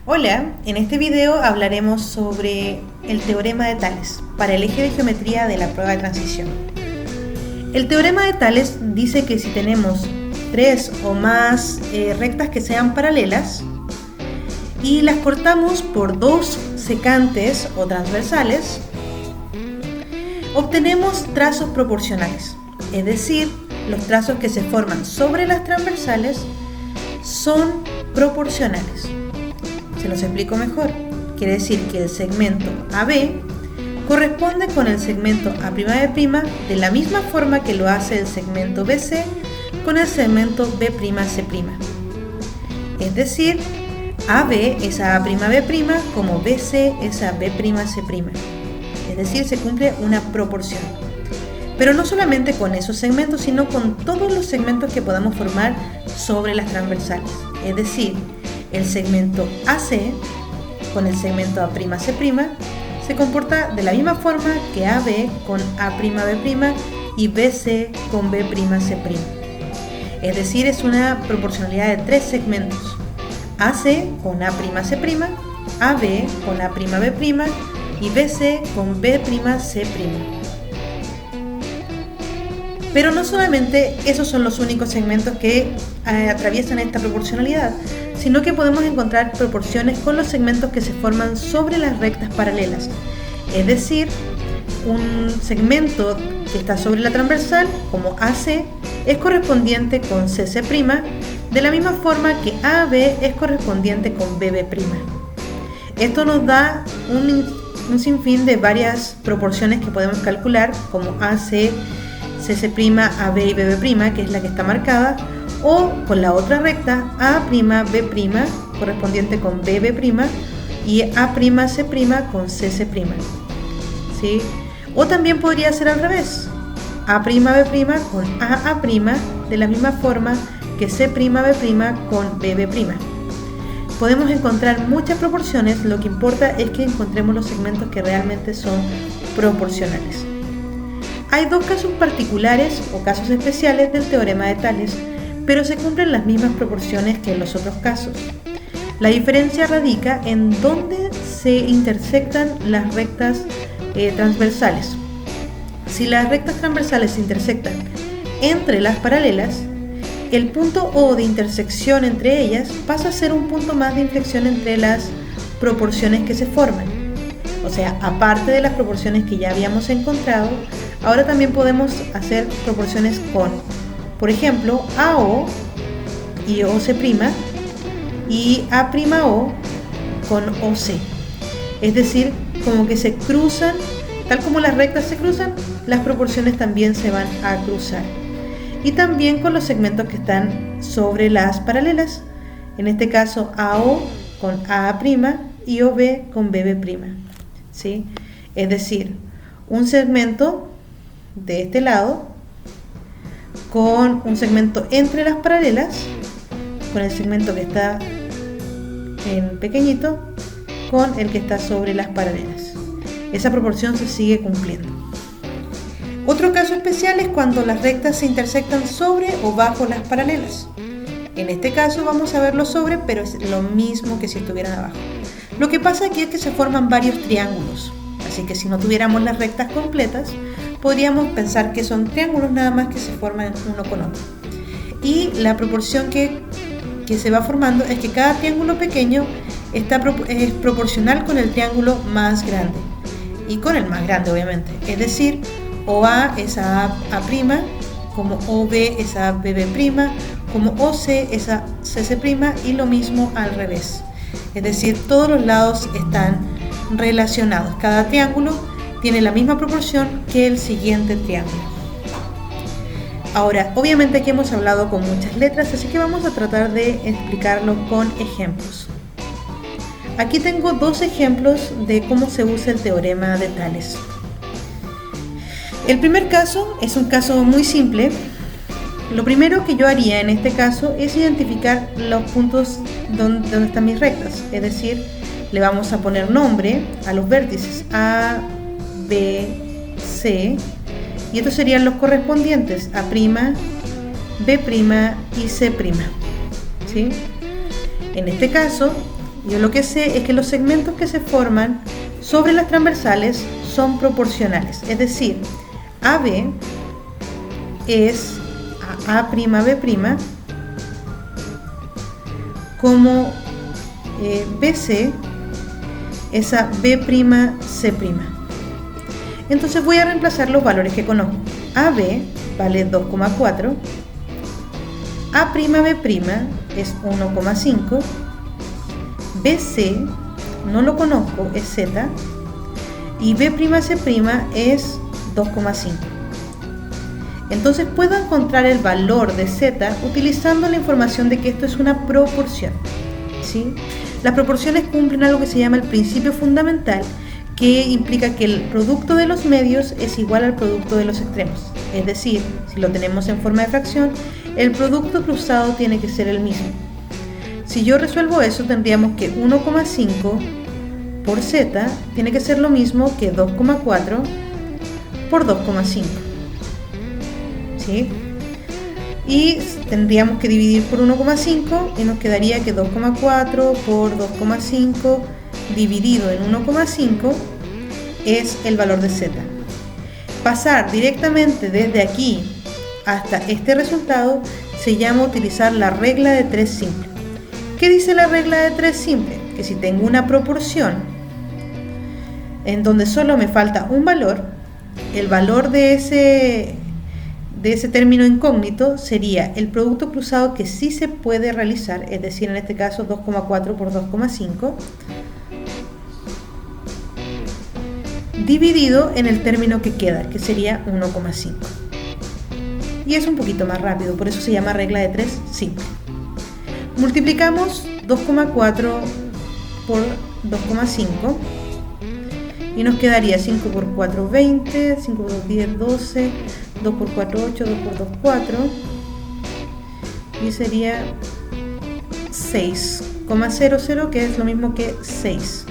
Hola, en este video hablaremos sobre el teorema de Tales para el eje de geometría de la prueba de transición. El teorema de Tales dice que si tenemos tres o más rectas que sean paralelas y las cortamos por dos secantes o transversales, obtenemos trazos proporcionales, es decir, los trazos que se forman sobre las transversales son proporcionales. Se los explico mejor. Quiere decir que el segmento AB corresponde con el segmento A'B' de la misma forma que lo hace el segmento BC con el segmento B'C'. Es decir, AB es a A'B' como BC es a B'C'. Es decir, se cumple una proporción. Pero no solamente con esos segmentos, sino con todos los segmentos que podamos formar sobre las transversales. Es decir, el segmento AC con el segmento A'C' se comporta de la misma forma que AB con A'B' y BC con B'C'. Es decir, es una proporcionalidad de tres segmentos: AC con A'C', AB con A'B' y BC con B'C'. Pero no solamente esos son los únicos segmentos que atraviesan esta proporcionalidad, sino que podemos encontrar proporciones con los segmentos que se forman sobre las rectas paralelas. Es decir, un segmento que está sobre la transversal, como AC, es correspondiente con CC', de la misma forma que AB es correspondiente con BB'. Esto nos da un sinfín de varias proporciones que podemos calcular, como AC, CC', AB y BB', que es la que está marcada, o con la otra recta A'B' correspondiente con BB' y A'C' con CC'. ¿Sí? O también podría ser al revés: A'B' con AA' de la misma forma que C'B' con BB'. Podemos encontrar muchas proporciones, lo que importa es que encontremos los segmentos que realmente son proporcionales. Hay dos casos particulares o casos especiales del teorema de Tales, pero se cumplen las mismas proporciones que en los otros casos. La diferencia radica en dónde se intersectan las rectas transversales. Si las rectas transversales se intersectan entre las paralelas, el punto O de intersección entre ellas pasa a ser un punto más de inflexión entre las proporciones que se forman. O sea, aparte de las proporciones que ya habíamos encontrado, ahora también podemos hacer proporciones con, por ejemplo, AO y OC' y A'O con OC. Es decir, como que se cruzan, tal como las rectas se cruzan, las proporciones también se van a cruzar. Y también con los segmentos que están sobre las paralelas, en este caso AO con AA' y OB con BB'. ¿Sí? Es decir, un segmento de este lado con un segmento entre las paralelas, con el segmento que está en pequeñito con el que está sobre las paralelas. Esa proporción se sigue cumpliendo. Otro caso especial es cuando las rectas se intersectan sobre o bajo las paralelas. En este caso vamos a verlo sobre, pero es lo mismo que si estuvieran abajo. Lo que pasa aquí es que se forman varios triángulos, así que si no tuviéramos las rectas completas, podríamos pensar que son triángulos nada más que se forman uno con otro. Y la proporción que se va formando es que cada triángulo pequeño es proporcional con el triángulo más grande y con el más grande, obviamente. Es decir, OA es a A', como OB es a BB', como OC es a CC' y lo mismo al revés. Es decir, todos los lados están relacionados. Cada triángulo tiene la misma proporción que el siguiente triángulo. Ahora, obviamente aquí hemos hablado con muchas letras, así que vamos a tratar de explicarlo con ejemplos. Aquí tengo dos ejemplos de cómo se usa el teorema de Tales. El primer caso es un caso muy simple. Lo primero que yo haría en este caso es identificar los puntos donde están mis rectas, es decir, le vamos a poner nombre a los vértices A, B, C, y estos serían los correspondientes A', B' y C'. ¿Sí? En este caso Yo lo que sé es que los segmentos que se forman sobre las transversales son proporcionales, es decir, AB es a A'B', como BC es a B'C'. Entonces voy a reemplazar los valores que conozco. AB vale 2,4, A'B' es 1,5, BC no lo conozco, es Z, y B'C' es 2,5. Entonces puedo encontrar el valor de Z utilizando la información de que esto es una proporción, ¿sí? Las proporciones cumplen algo que se llama el principio fundamental, que implica que el producto de los medios es igual al producto de los extremos. Es decir, si lo tenemos en forma de fracción, el producto cruzado tiene que ser el mismo. Si yo resuelvo eso, tendríamos que 1,5 por Z tiene que ser lo mismo que 2,4 por 2,5. ¿Sí? Y tendríamos que dividir por 1,5 y nos quedaría que 2,4 por 2,5 dividido en 1,5 es el valor de Z. Pasar directamente desde aquí hasta este resultado se llama utilizar la regla de 3 simple. ¿Qué dice la regla de 3 simple? Que si tengo una proporción en donde solo me falta un valor, el valor de ese término incógnito sería el producto cruzado que sí se puede realizar, es decir, en este caso 2,4 por 2,5, dividido en el término que queda, que sería 1,5. Y es un poquito más rápido, por eso se llama regla de 3 simple. Multiplicamos 2,4 por 2,5 y nos quedaría 5 por 4, 20, 5 por 10, 12, 2 por 4, 8, 2 por 2, 4 y sería 6,00, que es lo mismo que 6.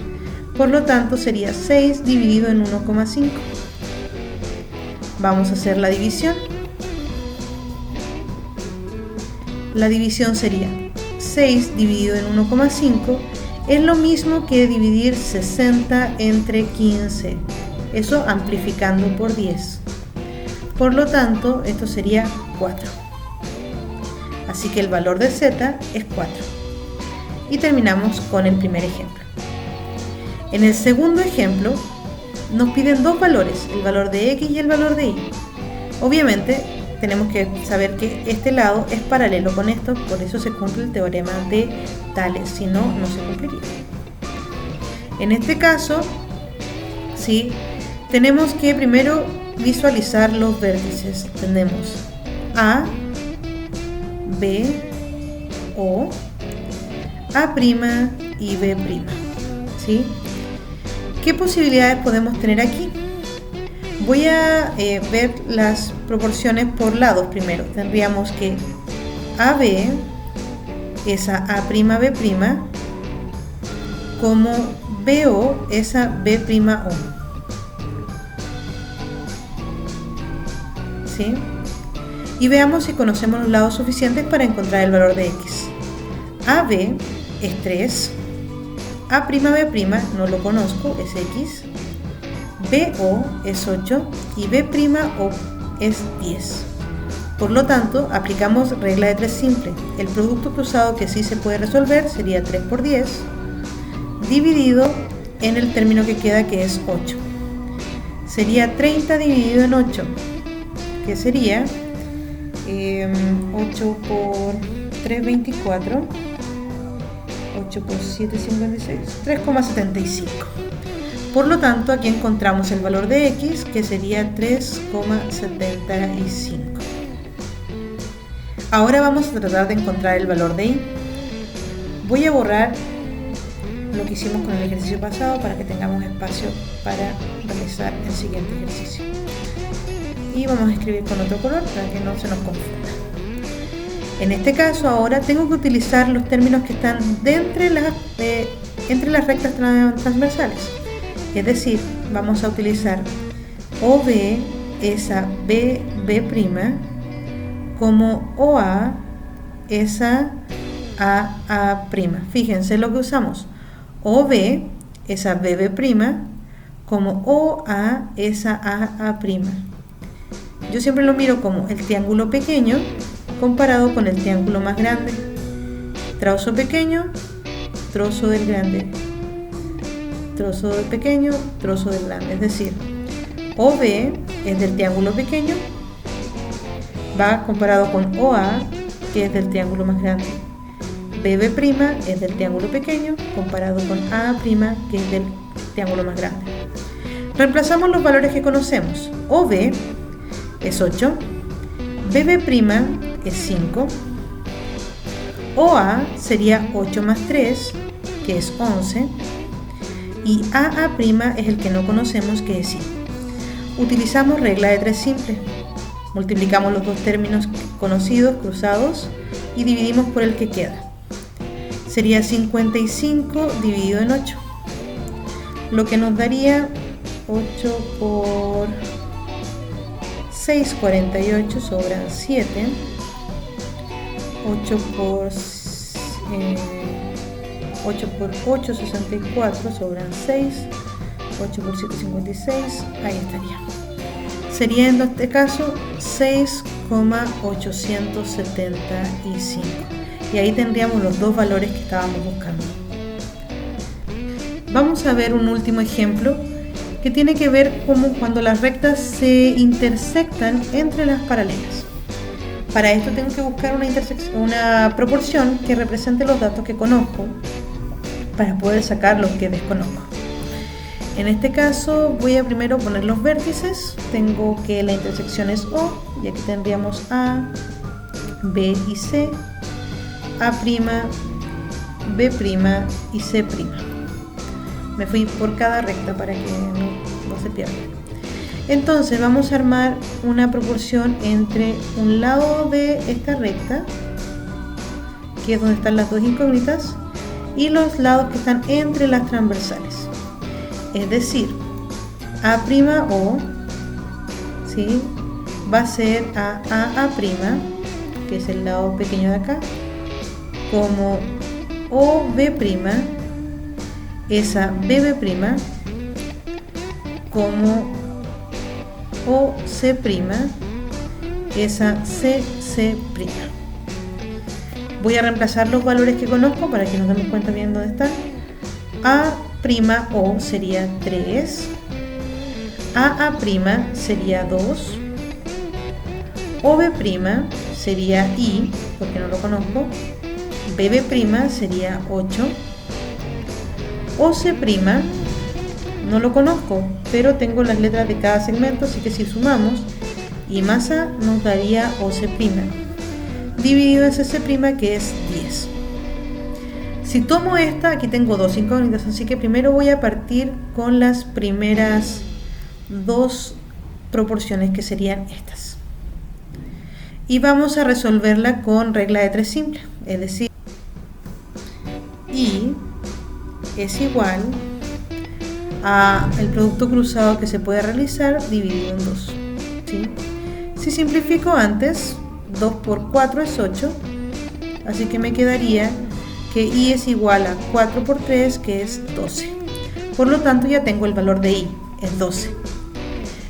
Por lo tanto sería 6 dividido en 1,5. Vamos a hacer la división. La división sería 6 dividido en 1,5 es lo mismo que dividir 60 entre 15, eso amplificando por 10. Por lo tanto, esto sería 4. Así que el valor de Z es 4. Y terminamos con el primer ejemplo. En el segundo ejemplo, nos piden dos valores, el valor de X y el valor de Y. Obviamente, tenemos que saber que este lado es paralelo con esto, por eso se cumple el teorema de Tales, si no, no se cumpliría. En este caso, ¿sí? Tenemos que primero visualizar los vértices. Tenemos A, B, O, A' y B', ¿sí? ¿Qué posibilidades podemos tener aquí? Voy a ver las proporciones por lados primero. Tendríamos que AB es a A'B', como BO es a B'O. ¿Sí? Y veamos si conocemos los lados suficientes para encontrar el valor de X. AB es 3, A'B' no lo conozco, es X, BO es 8 y B'O es 10. Por lo tanto, aplicamos regla de 3 simple. El producto cruzado que sí se puede resolver sería 3 por 10 dividido en el término que queda, que es 8. Sería 30 dividido en 8, que sería 8 por 3, 24, 8 por 7, 56, 3,75. Por lo tanto, aquí encontramos el valor de X, que sería 3,75. Ahora vamos a tratar de encontrar el valor de Y. Voy a borrar lo que hicimos con el ejercicio pasado para que tengamos espacio para realizar el siguiente ejercicio. Y vamos a escribir con otro color para que no se nos confunda. En este caso ahora tengo que utilizar los términos que están entre las rectas transversales. Es decir, vamos a utilizar OB es a BB' como OA es a AA'. Fíjense lo que usamos. OB esa BB', como OA esa AA'. Yo siempre lo miro como el triángulo pequeño comparado con el triángulo más grande. Trozo pequeño, trozo del grande. Trozo del pequeño, trozo del grande. Es decir, OB es del triángulo pequeño, va comparado con OA, que es del triángulo más grande. BB' es del triángulo pequeño comparado con AA', que es del triángulo más grande. Reemplazamos los valores que conocemos. OB es 8, BB' es 5, OA sería 8 más 3, que es 11, y AA' es el que no conocemos, que es I. Utilizamos regla de 3 simple. Multiplicamos los dos términos conocidos, cruzados, y dividimos por el que queda. Sería 55 dividido en 8, lo que nos daría 8 por 6, 48, sobran 7. 8 por 8, 64, sobran 6. 8 por 7, 56, ahí estaría. Sería en este caso 6,875. Y ahí tendríamos los dos valores que estábamos buscando. Vamos a ver un último ejemplo que tiene que ver como cuando las rectas se intersectan entre las paralelas. Para esto tengo que buscar una proporción que represente los datos que conozco para poder sacar los que desconozco. En este caso voy a primero poner los vértices. Tengo que la intersección es O, y aquí tendríamos A, B y C, A', B' y C'. Me fui por cada recta para que no se pierda. Entonces vamos a armar una proporción entre un lado de esta recta, que es donde están las dos incógnitas, y los lados que están entre las transversales. Es decir, A'O, ¿sí?, va a ser a AA', que es el lado pequeño de acá, como OB', esa BB', como OC', esa CC'. Voy a reemplazar los valores que conozco para que nos demos cuenta bien dónde están. A'O sería 3, AA' sería 2, OB' sería I, porque no lo conozco, BB' sería 8, OC' no lo conozco, pero tengo las letras de cada segmento, así que si sumamos I más A nos daría OC', dividido en CC', que es 10. Si tomo esta, aquí tengo dos incógnitas, así que primero voy a partir con las primeras dos proporciones, que serían estas. Y vamos a resolverla con regla de 3 simple, es decir, I es igual a el producto cruzado que se puede realizar dividido en 2. ¿Sí? Si simplifico antes, 2 por 4 es 8, así que me quedaría que I es igual a 4 por 3, que es 12. Por lo tanto, ya tengo el valor de I, es 12.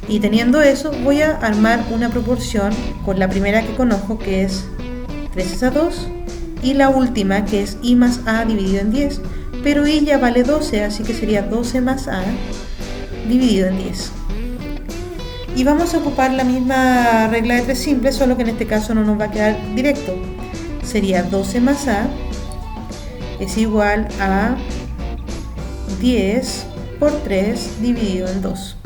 Y teniendo eso, voy a armar una proporción con la primera que conozco, que es 3 es a 2, y la última, que es I más A dividido en 10, pero I ya vale 12, así que sería 12 más A dividido en 10. Y vamos a ocupar la misma regla de 3 simple, solo que en este caso no nos va a quedar directo. Sería 12 más A es igual a 10 por 3 dividido en 2.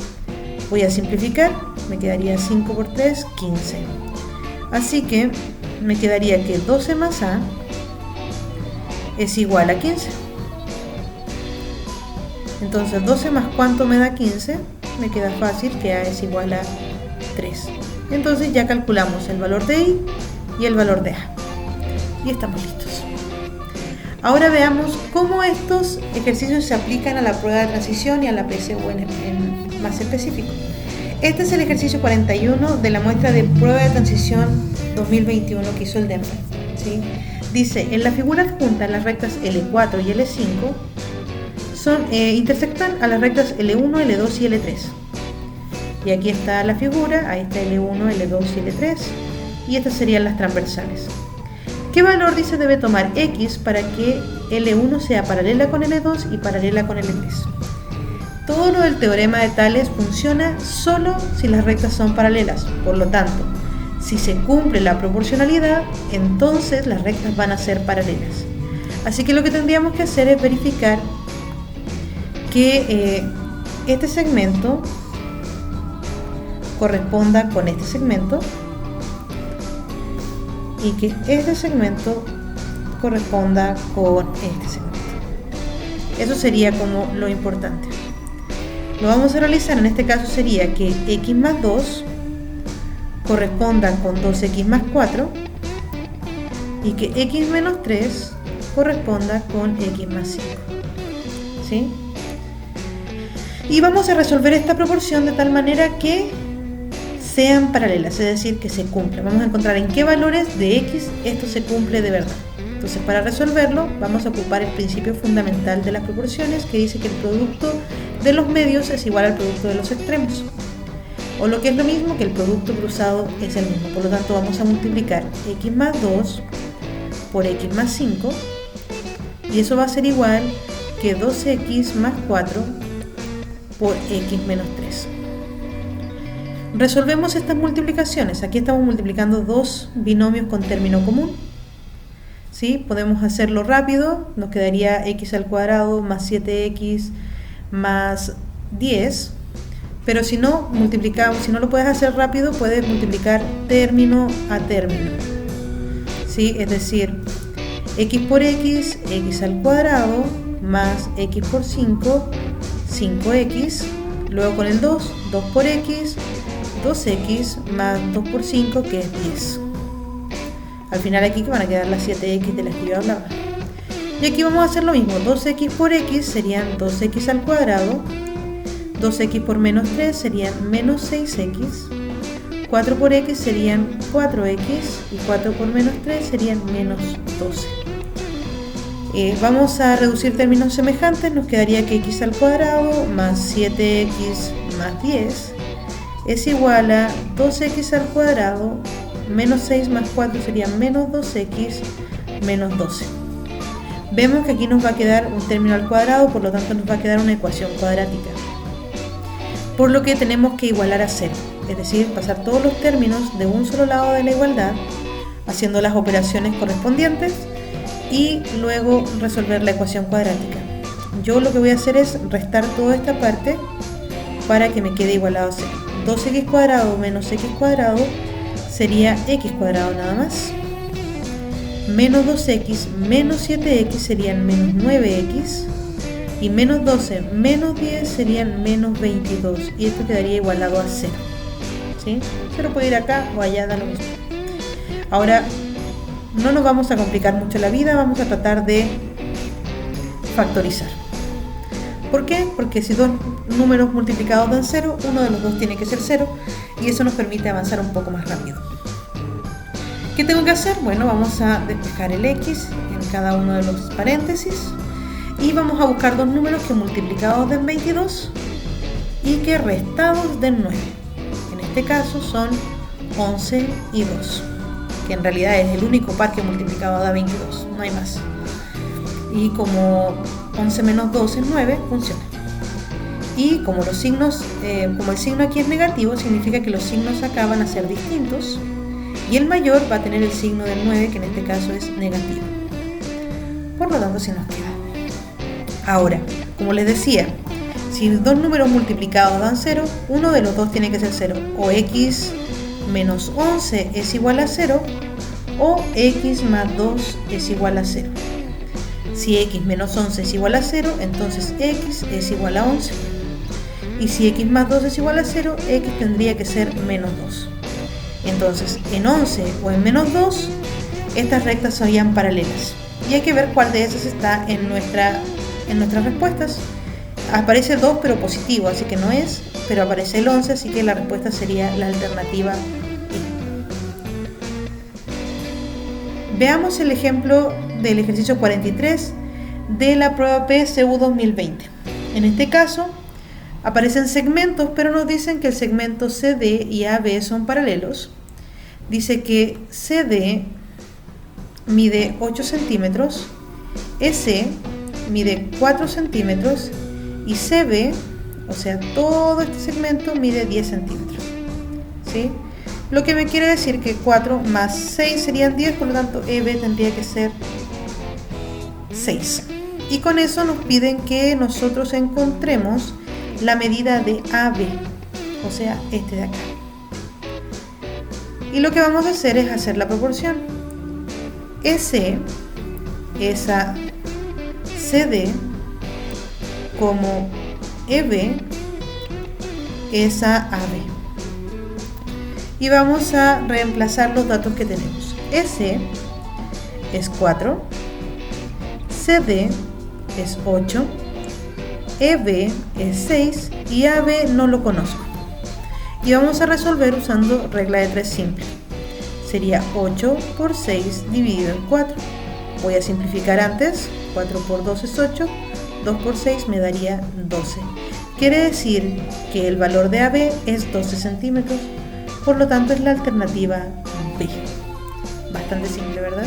Voy a simplificar, me quedaría 5 por 3, 15. Así que me quedaría que 12 más A es igual a 15. Entonces 12 más ¿cuánto me da 15? Me queda fácil que A es igual a 3. Entonces ya calculamos el valor de I y el valor de A. Y estamos listos. Ahora veamos cómo estos ejercicios se aplican a la prueba de transición y a la PSU en más específico. Este es el ejercicio 41 de la muestra de prueba de transición 2021 que hizo el DEMPA, ¿sí? Dice, en la figura adjunta las rectas L4 y L5 intersectan a las rectas L1, L2 y L3. Y aquí está la figura, ahí está L1, L2 y L3, y estas serían las transversales. ¿Qué valor dice debe tomar X para que L1 sea paralela con L2 y paralela con L3? Todo lo del teorema de Tales funciona solo si las rectas son paralelas. Por lo tanto, si se cumple la proporcionalidad, entonces las rectas van a ser paralelas. Así que lo que tendríamos que hacer es verificar que este segmento corresponda con este segmento y que este segmento corresponda con este segmento. Eso sería como lo importante. Lo vamos a realizar, en este caso sería que x más 2 corresponda con 2x más 4 y que x menos 3 corresponda con x más 5. ¿Sí? Y vamos a resolver esta proporción de tal manera que sean paralelas, es decir, que se cumplan. Vamos a encontrar en qué valores de x esto se cumple de verdad. Entonces, para resolverlo, vamos a ocupar el principio fundamental de las proporciones, que dice que el producto de los medios es igual al producto de los extremos. O lo que es lo mismo, que el producto cruzado es el mismo. Por lo tanto, vamos a multiplicar x más 2 por x más 5, y eso va a ser igual que 2x más 4 por x menos 3. Resolvemos estas multiplicaciones. Aquí estamos multiplicando dos binomios con término común. ¿Sí? Podemos hacerlo rápido. Nos quedaría x al cuadrado más 7x más 10. Pero si no multiplicamos, si no lo puedes hacer rápido, puedes multiplicar término a término. ¿Sí? Es decir, x por x, x al cuadrado, más x por 5, 5x. Luego con el 2, 2 por x, 2x más 2 por 5, que es 10. Al final aquí van a quedar las 7x de las que yo hablaba. Y aquí vamos a hacer lo mismo. 2x por x serían 2x al cuadrado. 2x por menos 3 serían menos 6x. 4 por x serían 4x. Y 4 por menos 3 serían menos 12. Vamos a reducir términos semejantes. Nos quedaría que x al cuadrado más 7x más 10 es igual a 2x al cuadrado menos 6 más 4 sería menos 2x menos 12. Vemos que aquí nos va a quedar un término al cuadrado, por lo tanto nos va a quedar una ecuación cuadrática. Por lo que tenemos que igualar a 0, es decir, pasar todos los términos de un solo lado de la igualdad, haciendo las operaciones correspondientes y luego resolver la ecuación cuadrática. Yo lo que voy a hacer es restar toda esta parte para que me quede igualado a 0. 2x cuadrado menos x cuadrado sería x cuadrado nada más. Menos 2x menos 7x serían menos 9x. Y menos 12 menos 10 serían menos 22. Y esto quedaría igualado a 0. ¿Sí? 0 puede ir acá o allá, da lo mismo. Ahora, no nos vamos a complicar mucho la vida, vamos a tratar de factorizar. ¿Por qué? Porque si dos números multiplicados dan 0, uno de los dos tiene que ser 0 y eso nos permite avanzar un poco más rápido. ¿Qué tengo que hacer? Bueno, vamos a despejar el x en cada uno de los paréntesis y vamos a buscar dos números que multiplicados den 22 y que restados den 9. En este caso son 11 y 2, que en realidad es el único par que multiplicado da 22, no hay más. Y como 11 menos 2 es 9, funciona. Y como los signos, como el signo aquí es negativo, significa que los signos acá van a ser distintos y el mayor va a tener el signo del 9, que en este caso es negativo. Por lo tanto, se nos queda. Ahora, como les decía, si dos números multiplicados dan 0, uno de los dos tiene que ser 0. O x menos 11 es igual a 0, o x más 2 es igual a 0. Si x menos 11 es igual a 0, entonces x es igual a 11. Y si x más 2 es igual a 0, x tendría que ser menos 2. Entonces, en 11 o en menos 2, estas rectas serían paralelas. Y hay que ver cuál de esas está en nuestras respuestas. Aparece el 2 pero positivo, así que no es, pero aparece el 11, así que la respuesta sería la alternativa I. Veamos el ejemplo del ejercicio 43. de la prueba PSU 2020. En este caso aparecen segmentos, pero nos dicen que el segmento CD y AB son paralelos. Dice que CD mide 8 centímetros, EC mide 4 centímetros y CB, o sea, todo este segmento mide 10 centímetros. ¿Sí? Lo que me quiere decir que 4 más 6 serían 10, por lo tanto EB tendría que ser 6. Y con eso nos piden que nosotros encontremos la medida de AB, o sea, este de acá. Y lo que vamos a hacer es hacer la proporción. EC es a CD como EB es a AB. Y vamos a reemplazar los datos que tenemos. EC es 4, CD es 8, EB es 6 y AB no lo conozco. Y vamos a resolver usando regla de 3 simple. Sería 8 por 6 dividido en 4. Voy a simplificar antes. 4 por 2 es 8, 2 por 6 me daría 12. Quiere decir que el valor de AB es 12 centímetros, por lo tanto es la alternativa B. Bastante simple, ¿verdad?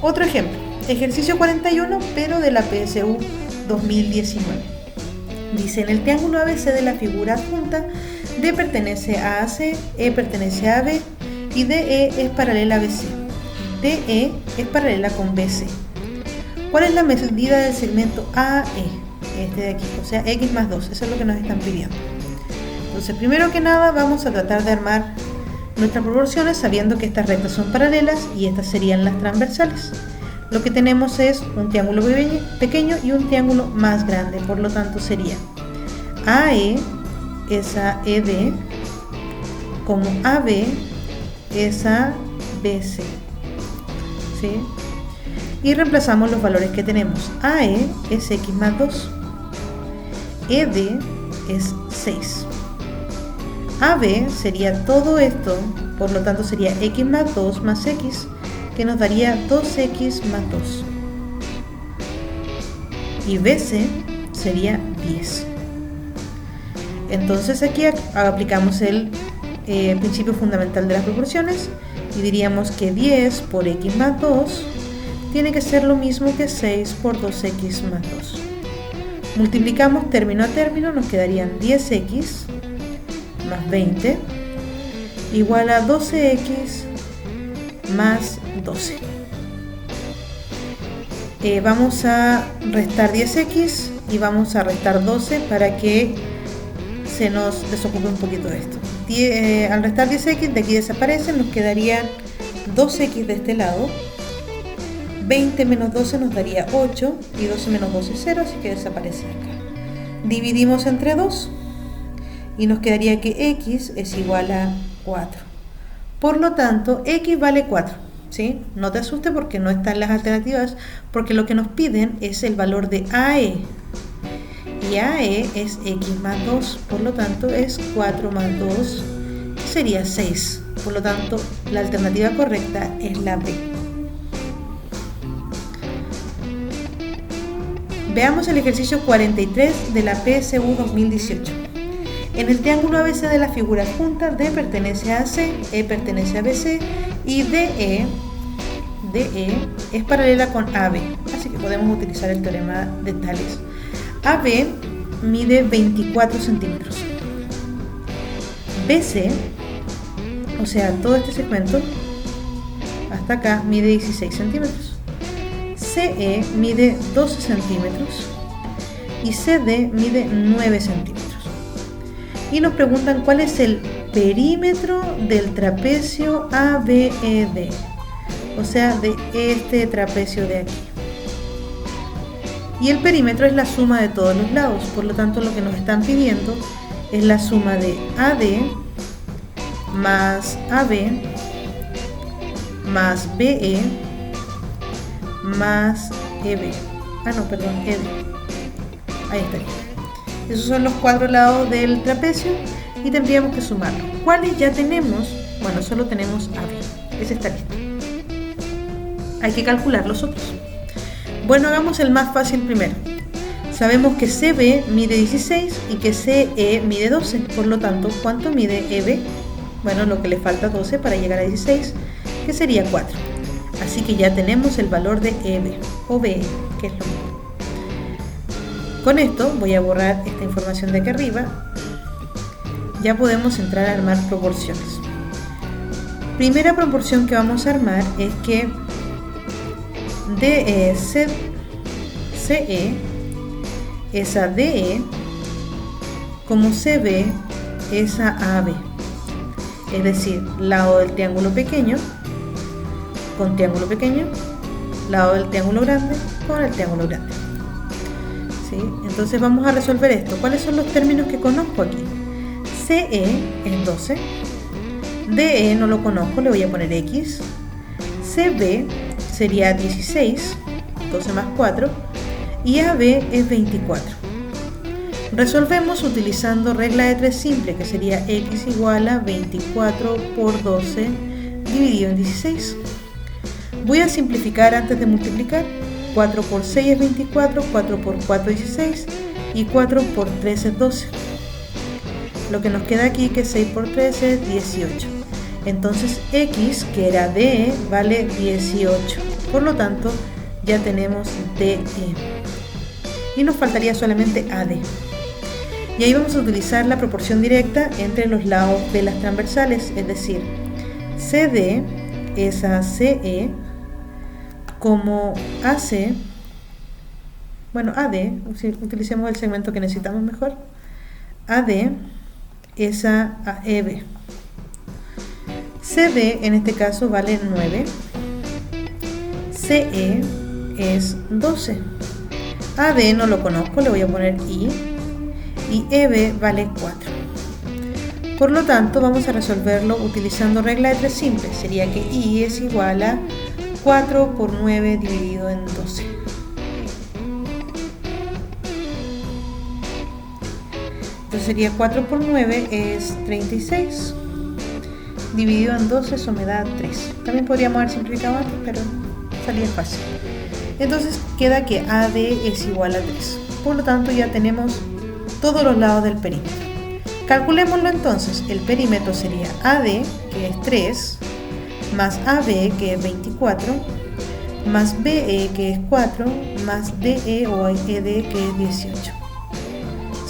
Otro ejemplo, ejercicio 41, pero de la PSU 2019. Dice, en el triángulo ABC de la figura adjunta, D pertenece a AC, E pertenece a AB y DE es paralela a BC. DE es paralela con BC. ¿Cuál es la medida del segmento AE? Este de aquí, o sea, X más 2, eso es lo que nos están pidiendo. Entonces, primero que nada, vamos a tratar de armar nuestras proporciones sabiendo que estas rectas son paralelas y estas serían las transversales. Lo que tenemos es un triángulo pequeño y un triángulo más grande, por lo tanto sería AE es a ED como AB es a BC. ¿Sí? Y reemplazamos los valores que tenemos. AE es X más 2, ED es 6. AB sería todo esto, por lo tanto sería X más 2 más X, que nos daría 2X más 2. Y BC sería 10. Entonces aquí aplicamos el principio fundamental de las proporciones y diríamos que 10 por X más 2 tiene que ser lo mismo que 6 por 2X más 2. Multiplicamos término a término, nos quedarían 10X más 20 igual a 12X más 12. Vamos a restar 10X y vamos a restar 12 para que se nos desocupe un poquito de esto. Al restar 10X de aquí desaparecen, nos quedarían 2X de este lado. 20 menos 12 nos daría 8 y 12 menos 12 es 0, así que desaparece acá. Dividimos entre 2 y nos quedaría que X es igual a 4. Por lo tanto, X vale 4. ¿Sí? No te asustes porque no están las alternativas, porque lo que nos piden es el valor de AE. Y AE es X más 2, por lo tanto es 4 más 2, sería 6. Por lo tanto, la alternativa correcta es la B. Veamos el ejercicio 43 de la PSU 2018. En el triángulo ABC de la figura adjunta, D pertenece a AC, E pertenece a BC y DE es paralela con AB, así que podemos utilizar el teorema de Tales. AB mide 24 centímetros. BC, o sea, todo este segmento hasta acá mide 16 centímetros. CE mide 12 centímetros y CD mide 9 centímetros. Y nos preguntan cuál es el perímetro del trapecio ABED, o sea, de este trapecio de aquí. Y el perímetro es la suma de todos los lados, por lo tanto lo que nos están pidiendo es la suma de AD más AB más BE más EB. ED. Ahí está. Esos son los cuatro lados del trapecio y tendríamos que sumarlos. ¿Cuáles ya tenemos? Bueno, solo tenemos AB. Ese está listo. hay que calcular los otros. Bueno, hagamos el más fácil primero. Sabemos que CB mide 16 y que CE mide 12. Por lo tanto, ¿cuánto mide EB? Bueno, lo que le falta 12 para llegar a 16, que sería 4. Así que ya tenemos el valor de EB o BE, que es lo mismo. Con esto voy a borrar esta información de aquí arriba. Ya podemos entrar a armar proporciones. Primera proporción que vamos a armar es que CE es a DE como CB es a AB. Es decir, lado del triángulo pequeño con triángulo pequeño, lado del triángulo grande con el triángulo grande. ¿Sí? Entonces vamos a resolver esto. ¿Cuáles son los términos que conozco aquí? CE es 12, DE no lo conozco, le voy a poner X, CB sería 16, 12 más 4, y AB es 24. Resolvemos utilizando regla de 3 simple, que sería X igual a 24 por 12 dividido en 16. Voy a simplificar antes de multiplicar. 4 por 6 es 24, 4 por 4 es 16 y 4 por 3 es 12. Lo que nos queda aquí, que 6 por 3 es 18. Entonces X, que era DE, vale 18. Por lo tanto, ya tenemos DE. Y nos faltaría solamente AD. Y ahí vamos a utilizar la proporción directa entre los lados de las transversales, es decir, CD es a CE como AC, bueno, AD, si utilicemos el segmento que necesitamos mejor, AD es a EB. CD en este caso vale 9, CE es 12, AD no lo conozco, le voy a poner I, y EB vale 4. Por lo tanto, vamos a resolverlo utilizando regla de 3 simple. Sería que I es igual a 4 por 9 dividido en 12. Entonces sería 4 por 9 es 36. Dividido en 12, eso me da 3. También podríamos haber simplificado antes, pero salía fácil. Entonces queda que AD es igual a 3. Por lo tanto, ya tenemos todos los lados del perímetro. Calculémoslo entonces. El perímetro sería AD, que es 3, más AB, que es 24, más BE, que es 4, más DE o ED, que es 18.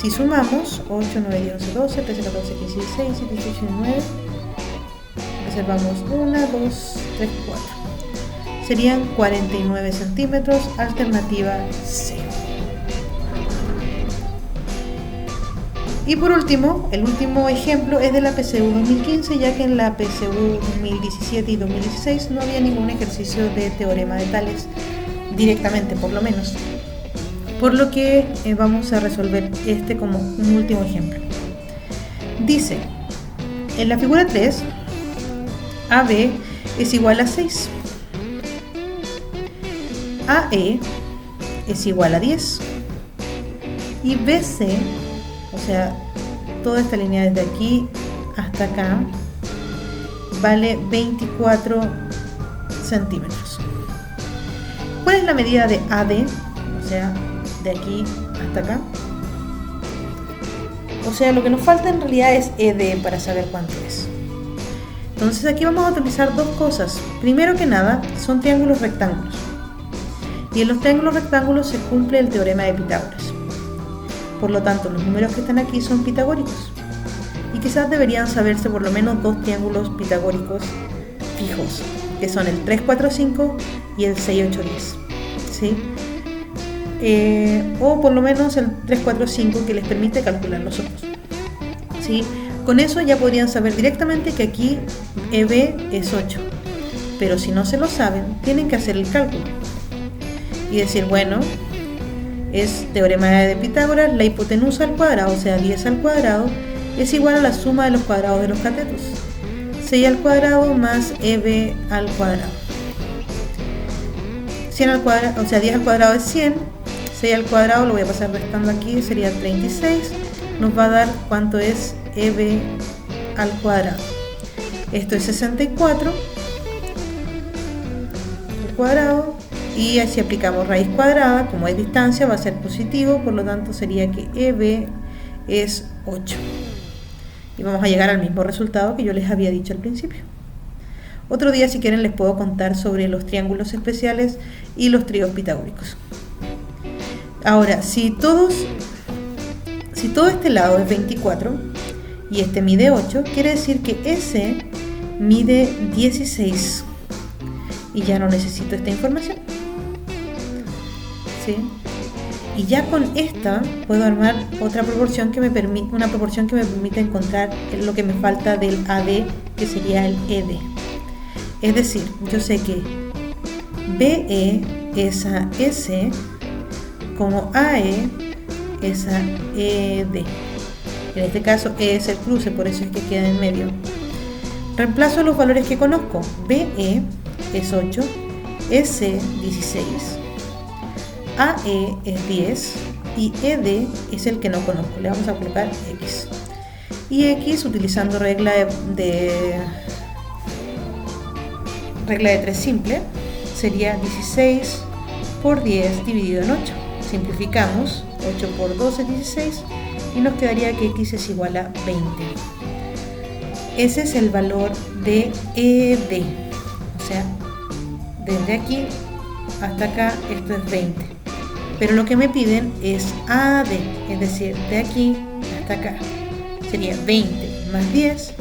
Si sumamos 8, 9, 10, 11, 12, 13, 14, 15, 16, 17, 18, 19, reservamos 1, 2, 3, 4. Serían 49 centímetros, alternativa C. Y por último, el último ejemplo es de la PSU 2015, ya que en la PSU 2017 y 2016 no había ningún ejercicio de teorema de Tales directamente, por lo menos. Por lo que vamos a resolver este como un último ejemplo. Dice, en la figura 3, AB es igual a 6, AE es igual a 10 y BC, o sea, toda esta línea desde aquí hasta acá, vale 24 centímetros. ¿Cuál es la medida de AD? O sea, de aquí hasta acá. O sea, lo que nos falta en realidad es ED para saber cuánto es. Entonces aquí vamos a utilizar dos cosas. Primero que nada, son triángulos rectángulos. Y en los triángulos rectángulos se cumple el teorema de Pitágoras. Por lo tanto, los números que están aquí son pitagóricos. Y quizás deberían saberse por lo menos dos triángulos pitagóricos fijos, que son el 3, 4, 5 y el 6, 8, 10. ¿Sí? O por lo menos el 3, 4, 5 que les permite calcular los otros. ¿Sí? Con eso ya podrían saber directamente que aquí EB es 8. Pero si no se lo saben, tienen que hacer el cálculo. Y decir, bueno, es teorema de Pitágoras, la hipotenusa al cuadrado, o sea 10 al cuadrado, es igual a la suma de los cuadrados de los catetos. 6 al cuadrado más EB al cuadrado. 100 al cuadrado, o sea 10 al cuadrado es 100, 6 al cuadrado, lo voy a pasar restando aquí, sería 36, nos va a dar cuánto es EB al cuadrado. Esto es 64, cuadrado, y si aplicamos raíz cuadrada, como es distancia, va a ser positivo, por lo tanto sería que EB es 8. Y vamos a llegar al mismo resultado que yo les había dicho al principio. Otro día, si quieren, les puedo contar sobre los triángulos especiales y los tríos pitagóricos. Ahora, si todo este lado es 24 y este mide 8, quiere decir que ese mide 16 y ya no necesito esta información. ¿Sí? Y ya con esta puedo armar otra proporción que me permite, una proporción que me permite encontrar lo que me falta del AD, que sería el ED. Es decir, yo sé que BE es a S como AE es a ED. En este caso E es el cruce, por eso es que queda en medio. Reemplazo los valores que conozco. BE es 8, S 16, AE es 10 y ED es el que no conozco. Le vamos a colocar X. Y X, utilizando regla de 3 simple, sería 16 por 10 dividido en 8. Simplificamos, 8 por 2 es 16 y nos quedaría que X es igual a 20. Ese es el valor de ED. O sea, desde aquí hasta acá esto es 20. Pero lo que me piden es AD, es decir, de aquí hasta acá. Sería 20 más 10,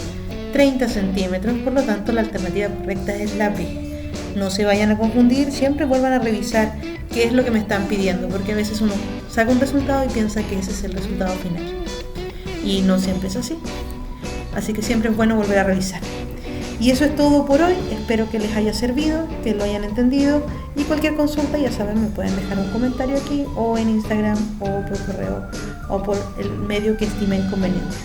30 centímetros, por lo tanto la alternativa correcta es la B. No se vayan a confundir, siempre vuelvan a revisar qué es lo que me están pidiendo, porque a veces uno saca un resultado y piensa que ese es el resultado final. Y no siempre es así. Así que siempre es bueno volver a revisar. Y eso es todo por hoy, espero que les haya servido, que lo hayan entendido, y cualquier consulta, ya saben, me pueden dejar un comentario aquí o en Instagram o por correo o por el medio que estimen conveniente.